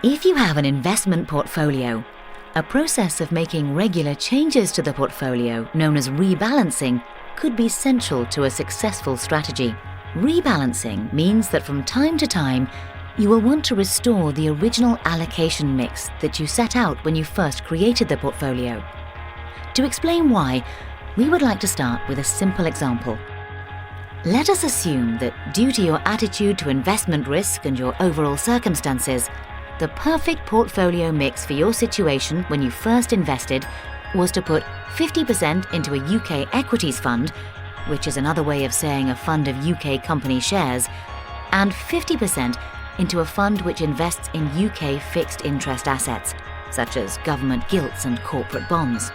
If you have an investment portfolio, a process of making regular changes to the portfolio, known as rebalancing, could be central to a successful strategy. Rebalancing means that from time to time, you will want to restore the original allocation mix that you set out when you first created the portfolio. To explain why, we would like to start with a simple example. Let us assume that due to your attitude to investment risk and your overall circumstances, the perfect portfolio mix for your situation when you first invested was to put 50% into a UK equities fund, which is another way of saying a fund of UK company shares, and 50% into a fund which invests in UK fixed interest assets, such as government gilts and corporate bonds.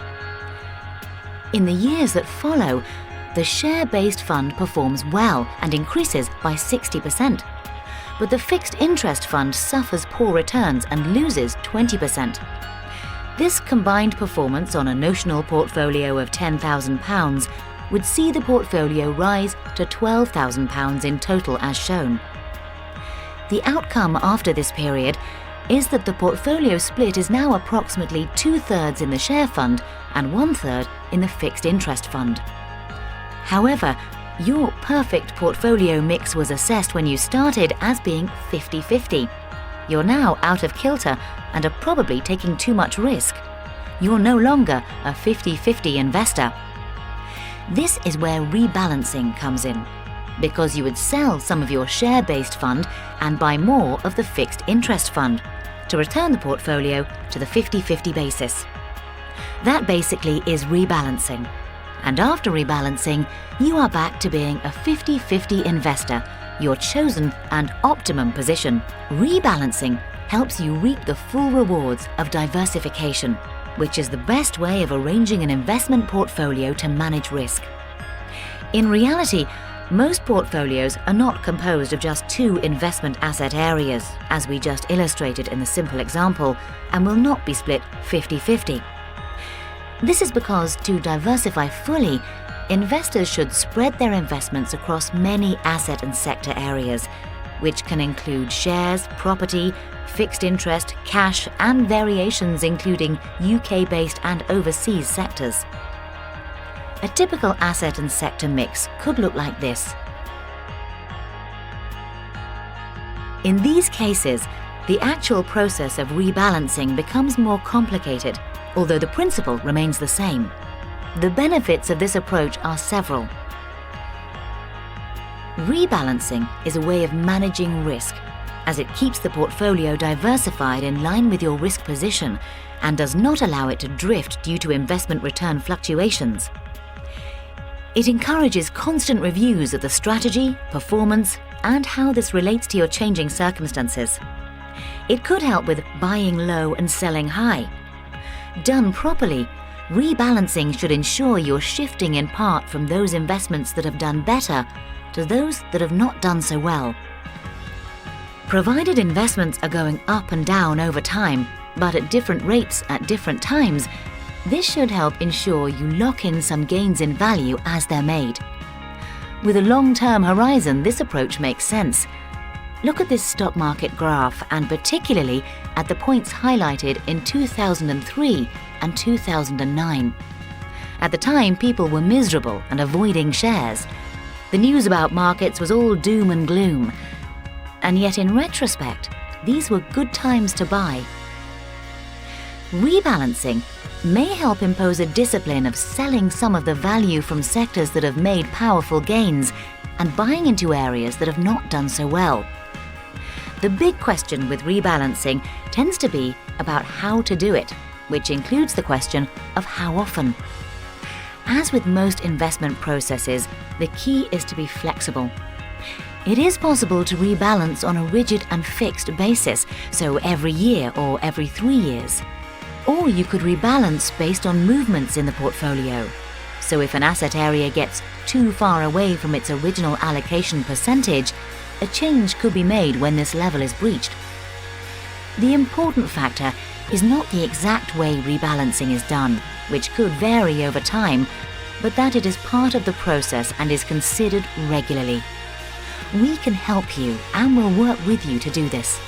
In the years that follow, the share-based fund performs well and increases by 60%. But the fixed interest fund suffers poor returns and loses 20%. This combined performance on a notional portfolio of £10,000 would see the portfolio rise to £12,000 in total as shown. The outcome after this period is that the portfolio split is now approximately 2/3 in the share fund and 1/3 in the fixed interest fund. However, your perfect portfolio mix was assessed when you started as being 50-50. You're now out of kilter and are probably taking too much risk. You're no longer a 50-50 investor. This is where rebalancing comes in, because you would sell some of your share-based fund and buy more of the fixed interest fund to return the portfolio to the 50-50 basis. That basically is rebalancing. And after rebalancing, you are back to being a 50-50 investor, your chosen and optimum position. Rebalancing helps you reap the full rewards of diversification, which is the best way of arranging an investment portfolio to manage risk. In reality, most portfolios are not composed of just two investment asset areas, as we just illustrated in the simple example, and will not be split 50-50. This is because to diversify fully, investors should spread their investments across many asset and sector areas, which can include shares, property, fixed interest, cash, and variations including UK-based and overseas sectors. A typical asset and sector mix could look like this. In these cases, the actual process of rebalancing becomes more complicated, although the principle remains the same. The benefits of this approach are several. Rebalancing is a way of managing risk, as it keeps the portfolio diversified in line with your risk position and does not allow it to drift due to investment return fluctuations. It encourages constant reviews of the strategy, performance, and how this relates to your changing circumstances. It could help with buying low and selling high. Done properly, rebalancing should ensure you're shifting in part from those investments that have done better to those that have not done so well. Provided investments are going up and down over time, but at different rates at different times, this should help ensure you lock in some gains in value as they're made. With a long-term horizon, this approach makes sense. Look at this stock market graph, and particularly at the points highlighted in 2003 and 2009. At the time, people were miserable and avoiding shares. The news about markets was all doom and gloom. And yet in retrospect, these were good times to buy. Rebalancing may help impose a discipline of selling some of the value from sectors that have made powerful gains and buying into areas that have not done so well. The big question with rebalancing tends to be about how to do it, which includes the question of how often. As with most investment processes, the key is to be flexible. It is possible to rebalance on a rigid and fixed basis, so every year or every 3 years. Or you could rebalance based on movements in the portfolio. So if an asset area gets too far away from its original allocation percentage, a change could be made when this level is breached. The important factor is not the exact way rebalancing is done, which could vary over time, but that it is part of the process and is considered regularly. We can help you and will work with you to do this.